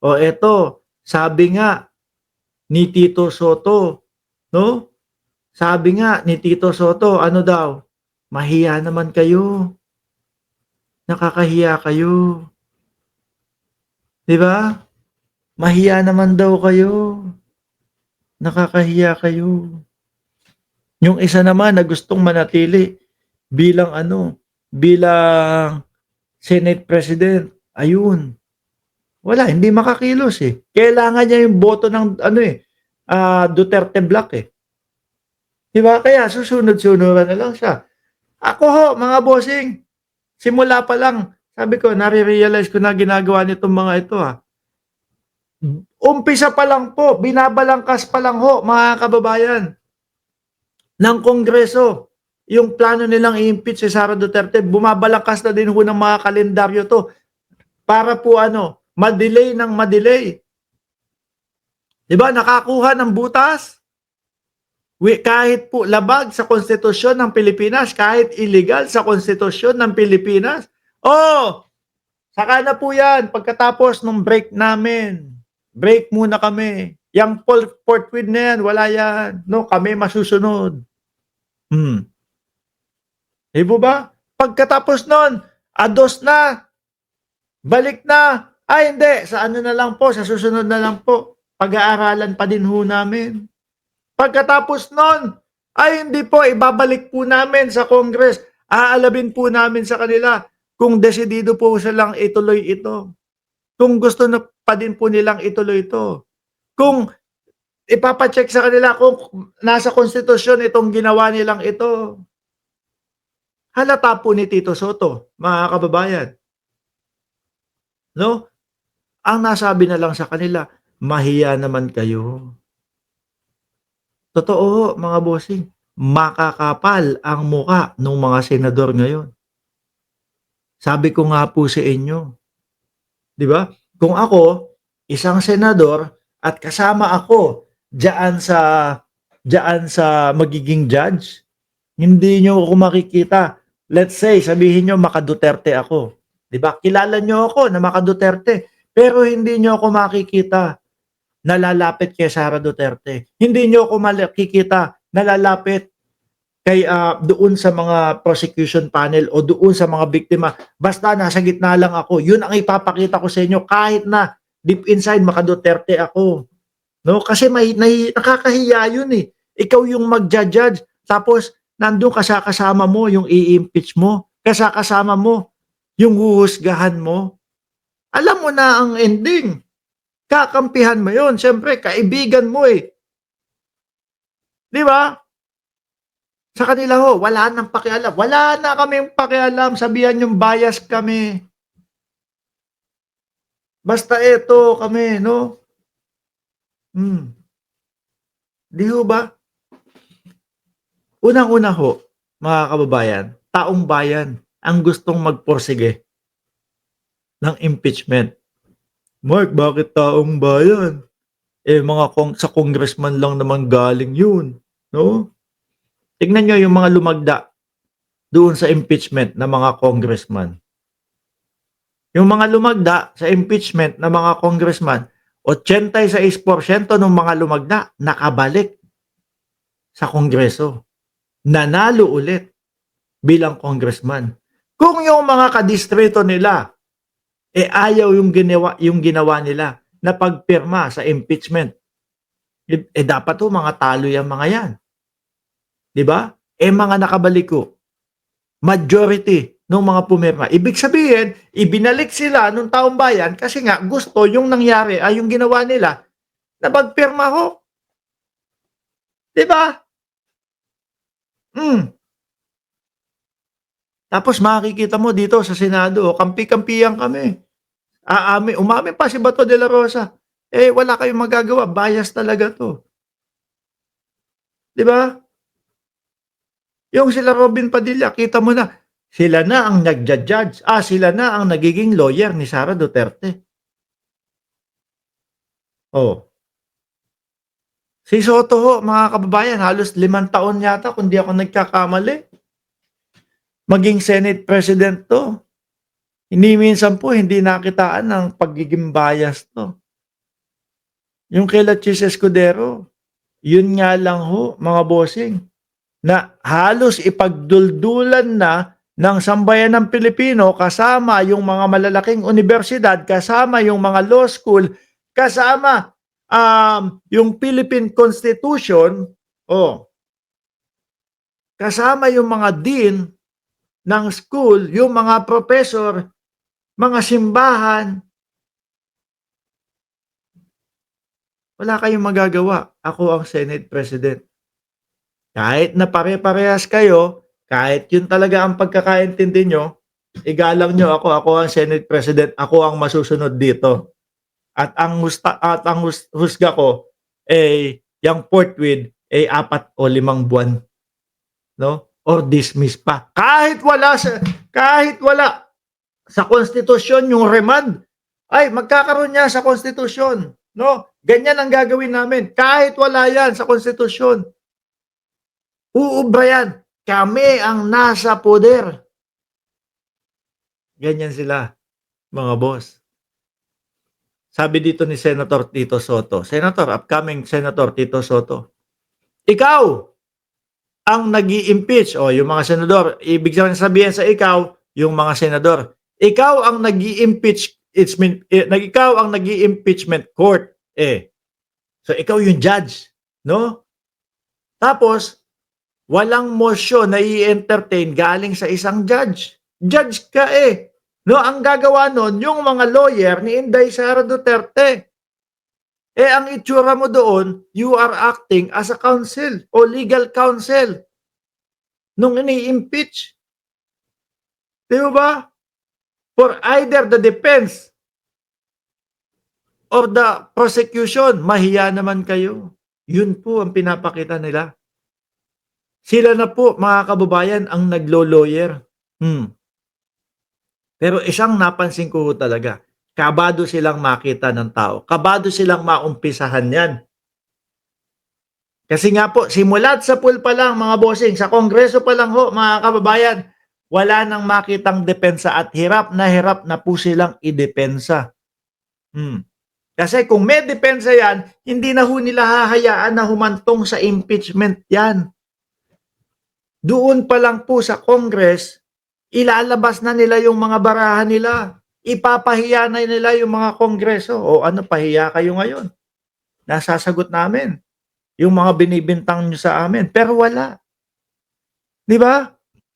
O eto, sabi nga ni Tito Soto, no? Sabi nga ni Tito Soto, ano daw? Mahiya naman kayo. Nakakahiya kayo. 'Di ba? Mahiya naman daw kayo. Nakakahiya kayo. Yung isa naman na gustong manatili bilang bilang Senate President, ayun, wala, hindi makakilos eh. Kailangan niya yung boto ng Duterte Black eh. 'Di ba? Kaya susunod-sunuran na lang siya. Ako ho, mga bossing, simula pa lang, sabi ko, nare-realize ko na ginagawa nitong mga ito Umpisa pa lang po, binabalangkas pa lang ho, mga kababayan, ng Kongreso, yung plano nilang i-impeach si Sara Duterte, bumabalangkas na din ho ng mga kalendaryo to para po madelay ng madelay. Diba, nakakuha ng butas? Kahit po labag sa konstitusyon ng Pilipinas, kahit illegal sa konstitusyon ng Pilipinas. Oh, saka na po yan, pagkatapos ng break namin. Break muna kami. Yang fourth win na yan, wala yan. No, kami masusunod. Diba ba? Pagkatapos nun, ados na, balik na. Ay, hindi. Sa na lang po, sa susunod na lang po. Pag-aaralan pa din ho namin. Pagkatapos nun, ay hindi po, ibabalik po namin sa Congress. Aalabin po namin sa kanila kung desidido po silang ituloy ito. Kung gusto na pa din po nilang ituloy ito. Kung ipapacheck sa kanila kung nasa konstitusyon itong ginawa nilang ito. Halata po ni Tito Soto, mga kababayan. No? Ang nasabi na lang sa kanila, mahiya naman kayo. Totoo, mga bossing, makakapal ang muka ng mga senador ngayon. Sabi ko nga po sa inyo, di ba? Kung ako, isang senador at kasama ako diyan sa magiging judge, hindi nyo ako makikita. Let's say, sabihin nyo maka-Duterte ako. Di ba? Kilala nyo ako na maka-Duterte, pero hindi nyo ako makikita nalalapit kay Sara Duterte. Hindi nyo ako makikita nalalapit kay doon sa mga prosecution panel o doon sa mga biktima. Basta nasa gitna lang ako. Yun ang ipapakita ko sa inyo kahit na deep inside maka-Duterte ako. No? Kasi nakakahiya yun eh. Ikaw yung magja-judge tapos nandun kasama mo yung i-impeach mo. Kasama mo yung huhusgahan mo. Alam mo na ang ending. Kakampihan mo yun. Siyempre, kaibigan mo eh. Di ba? Sa kanila ho, wala nang pakialam. Wala na kaming pakialam. Sabihan yung bias kami. Basta ito kami, no? Di ho ba? Unang-una ho, mga kababayan, taong bayan ang gustong magporsige ng impeachment. Mark, bakit taong bayan? Sa congressman lang naman galing yun. No? Tignan nyo yung mga lumagda doon sa impeachment ng mga congressman. Yung mga lumagda sa impeachment ng mga congressman, 86% ng mga lumagda nakabalik sa kongreso. Nanalo ulit bilang congressman. Kung yung mga kadistrito nila ayaw yung ginawa nila na pagpirma sa impeachment, dapat mga talo yung mga yan. 'Di ba? Mga nakabalik ko. Majority ng mga pumirma. Ibig sabihin, ibinalik sila nung taong bayan kasi nga gusto yung nangyari ay yung ginawa nila na pagpirma ho. 'Di ba? Tapos makikita mo dito sa Senado, kampi-kampihan kami. Umamin pa si Bato de la Rosa. Wala kayong magagawa. Bias talaga to. 'Di ba? Yung sila Robin Padilla, kita mo na, sila na ang nagja-judge. Sila na ang nagiging lawyer ni Sara Duterte. Si Soto ho, mga kababayan, halos 5 taon yata, kung di ako nagkakamali. Maging Senate President to. Hindi minsan po, hindi nakitaan ng pagiging bias to. Yung kila Chis Escudero, yun nga lang ho, mga bossing, na halos ipagduldulan na ng sambayan ng Pilipino kasama yung mga malalaking universidad, kasama yung mga law school, kasama yung Philippine Constitution, kasama yung mga dean ng school, yung mga professor, mga simbahan. Wala kayong magagawa. Ako ang Senate President. Kahit na pare-parehas kayo, kahit yun talaga ang pagkakaintindi nyo, igalang nyo ako ang Senate President, ako ang masusunod dito. At ang husga ko, yung forthwith, 4 o 5 buwan. No? Or dismiss pa. Kahit wala sa konstitusyon yung remand, ay magkakaroon niya sa konstitusyon. No? Ganyan ang gagawin namin. Kahit wala yan sa konstitusyon. Uubra yan. Kami ang nasa poder. Ganyan sila, mga boss. Sabi dito ni Senator Tito Soto, upcoming Senator Tito Soto, ikaw ang nag-i-impeach, yung mga senador, ibig sabihin sa ikaw, yung mga senador, ikaw ang ikaw ang nag-i-impeachment court. So ikaw yung judge, no? Tapos, walang motion na i-entertain galing sa isang judge. Judge ka No, ang gagawa nun, yung mga lawyer ni Inday Sara Duterte. Ang itsura mo doon, you are acting as a counsel o legal counsel nung ini-impeach. Di ba? For either the defense or the prosecution, mahiya naman kayo. Yun po ang pinapakita nila. Sila na po, mga kababayan, ang naglo-lawyer. Pero isang napansin ko talaga, kabado silang makita ng tao. Kabado silang maumpisahan yan. Kasi nga po, simulat sa pool pa lang, mga bossing, sa kongreso pa lang ho, mga kababayan, wala nang makitang depensa at hirap na po silang idepensa. Kasi kung may depensa yan, hindi na ho nila hahayaan na humantong sa impeachment yan. Doon pa lang po sa Congress, ilalabas na nila yung mga barahan nila. Ipapahiya na nila yung mga kongreso. O ano, pahiya kayo ngayon? Nasasagot namin yung mga binibintang nyo sa amin. Pero wala. Di ba?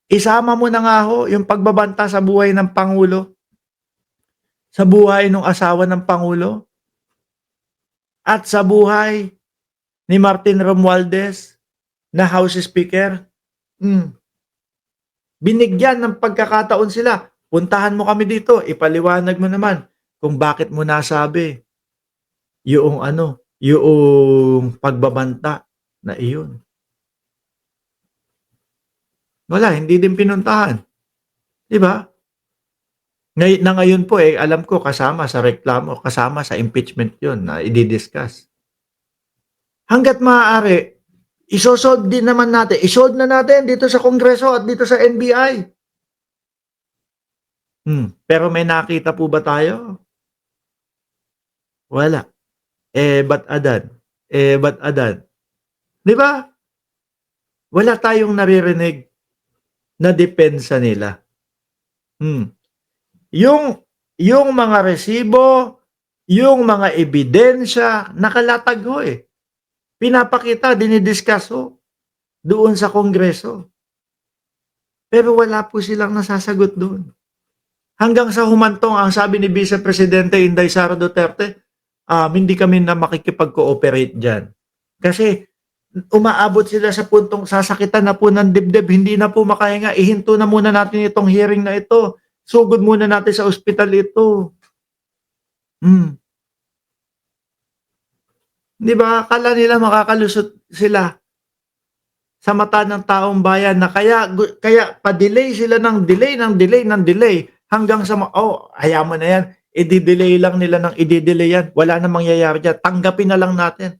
Isama mo na nga ho yung pagbabanta sa buhay ng Pangulo. Sa buhay ng asawa ng Pangulo. At sa buhay ni Martin Romualdez na House Speaker. Binigyan ng pagkakataon sila. Puntahan mo kami dito, ipaliwanag mo naman kung bakit mo nasabi yung pagbabanta na iyon. Wala, hindi din pinuntahan. Di ba? Ngayon po alam ko kasama sa reklamo, kasama sa impeachment yun na i-discuss. Hanggat maaari, isosolve din naman natin. Isolve na natin dito sa Kongreso at dito sa NBI. Pero may nakita po ba tayo? Wala. Ba't adan? Di ba? Wala tayong naririnig na depensa nila. Yung mga resibo, yung mga ebidensya, nakalatag ho Pinapakita, dinidiscuss doon sa Kongreso. Pero wala po silang nasasagot doon. Hanggang sa humantong, ang sabi ni Vice Presidente Inday Sara Duterte, hindi kami na makikipag-cooperate dyan. Kasi umaabot sila sa puntong sasakitan na po ng dibdib, hindi na po makahinga, ihinto na muna natin itong hearing na ito. Sugod muna natin sa ospital ito. Di ba? Akala nila makakalusot sila sa mata ng taong bayan na kaya pa-delay sila ng delay hanggang sa hayaan mo na yan. I-delay lang nila ng i-delay yan. Wala na mangyayari dyan. Tanggapin na lang natin.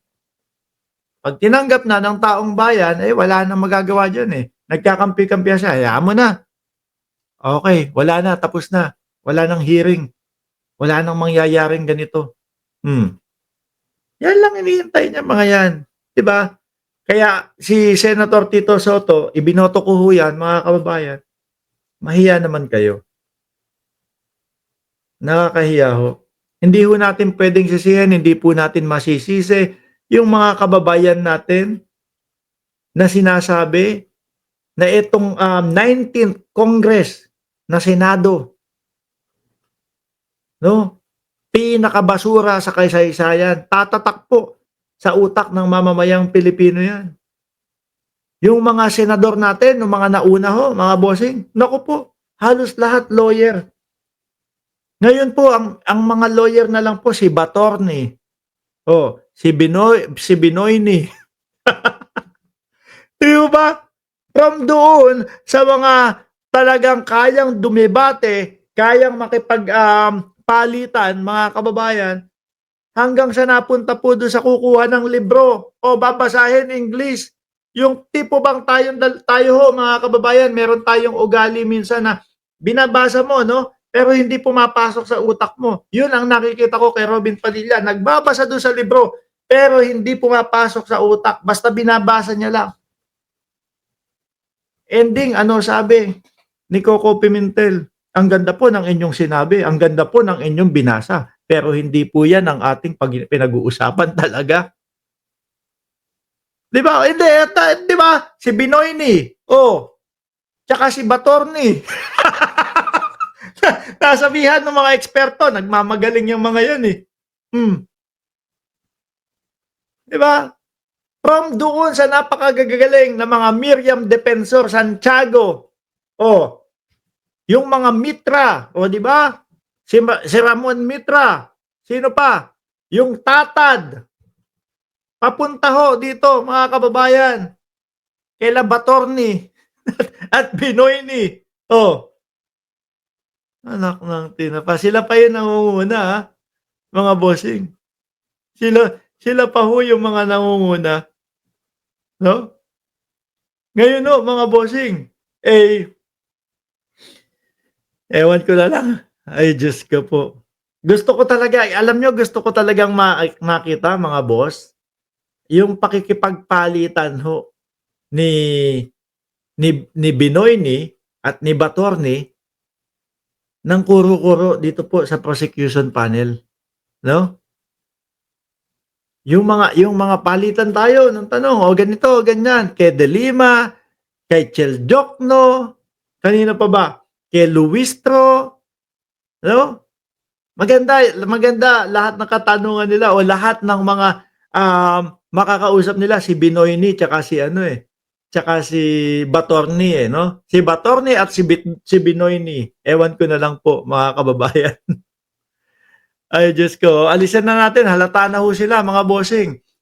Pag tinanggap na ng taong bayan, wala na magagawa dyan Nagkakampi-kampi siya. Hayaan mo na. Okay, wala na. Tapos na. Wala nang hearing. Wala nang mangyayaring ganito. Yan lang hinihintay niya mga yan, 'di ba? Kaya si Senator Tito Sotto, ibinoto ko ho yan mga kababayan, mahiya naman kayo, nakakahiya ho. Hindi ho natin puwedeng sisihin, hindi po natin masisisi yung mga kababayan natin na sinasabi na itong, 19th Congress na Senado, 'no, pinakabasura sa kasaysayan, tatatak po sa utak ng mamamayang Pilipino 'yan. Yung mga senador natin nung mga nauna ho, mga bossing, naku po, halos lahat lawyer. Ngayon po ang mga lawyer na lang po si Batorni, oh, si Binoyni, 'di ba? From doon sa mga talagang kayang dumebate, kayang palitan mga kababayan, hanggang sa napunta po dun sa kukuha ng libro o babasahin English. Yung tipo bang tayo ho mga kababayan, meron tayong ugali minsan na binabasa mo 'no, pero hindi pumapasok sa utak mo. Yun ang nakikita ko kay Robin Padilla, nagbabasa dun sa libro, pero hindi pumapasok sa utak, basta binabasa niya lang. Ending ano sabi ni Coco Pimentel, "Ang ganda po ng inyong sinabi, ang ganda po ng inyong binasa, pero hindi po 'yan ang ating pinag-uusapan talaga." 'Di ba? Hindi, 'di ba? Si Binoyni, oh, tsaka si Batorni. Nasabihan ng mga eksperto, nagmamagaling yung mga 'yan, eh. 'Di ba? From doon sa napakagagaling na mga Miriam Defensor Santiago, oh, yung mga Mitra, oh, 'di ba? Si Ramon Mitra, sino pa? Yung Tatad, papunta ho dito mga kababayan, kaila Batorni at Binoyni. Oh, anak ng tinapa. Sila pa yung nangunguna, mga bossing. Sila sila pa ho yung mga nangunguna, 'no? Ngayon ho mga bossing, eh, ewan ko na lang. Ay Diyos ko po. Gusto ko talaga, alam niyo gusto ko talagang makita mga boss, yung pakikipagpalitan ho ni ni Binoyni at ni Batorni ng kuro-kuro dito po sa prosecution panel, 'no? Yung mga palitan tayo ng tanong, o ganito, ganyan, kay De Lima, kay Chel Diokno, kanino pa ba? Kay Luistro, 'no? Maganda maganda lahat ng katanungan nila o lahat ng mga, makakausap nila si Binoyni tsaka si ano, eh, tsaka si Batorni, eh, 'no? Si Batorni at si Binoyni, ewan ko na lang po mga kababayan. Ay Diyos ko, alisan na natin halata na ho sila mga bossing.